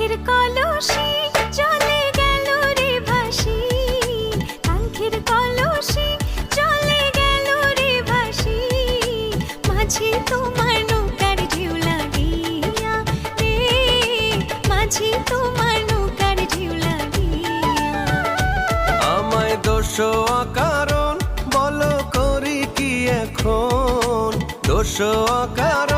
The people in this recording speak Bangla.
কাঙ্ক্ষের কলসি চলে গেল রে ভাসি, কাঙ্ক্ষের কলসি চলে গেল রে ভাসি, মাঝি তোমার নৌকার ঢেউ লাগিয়া রে, মাঝি তোমার নৌকার ঢেউ লাগিয়া। আমায় দোষ কারণ বলো করি কি এখন, দোষ কারণ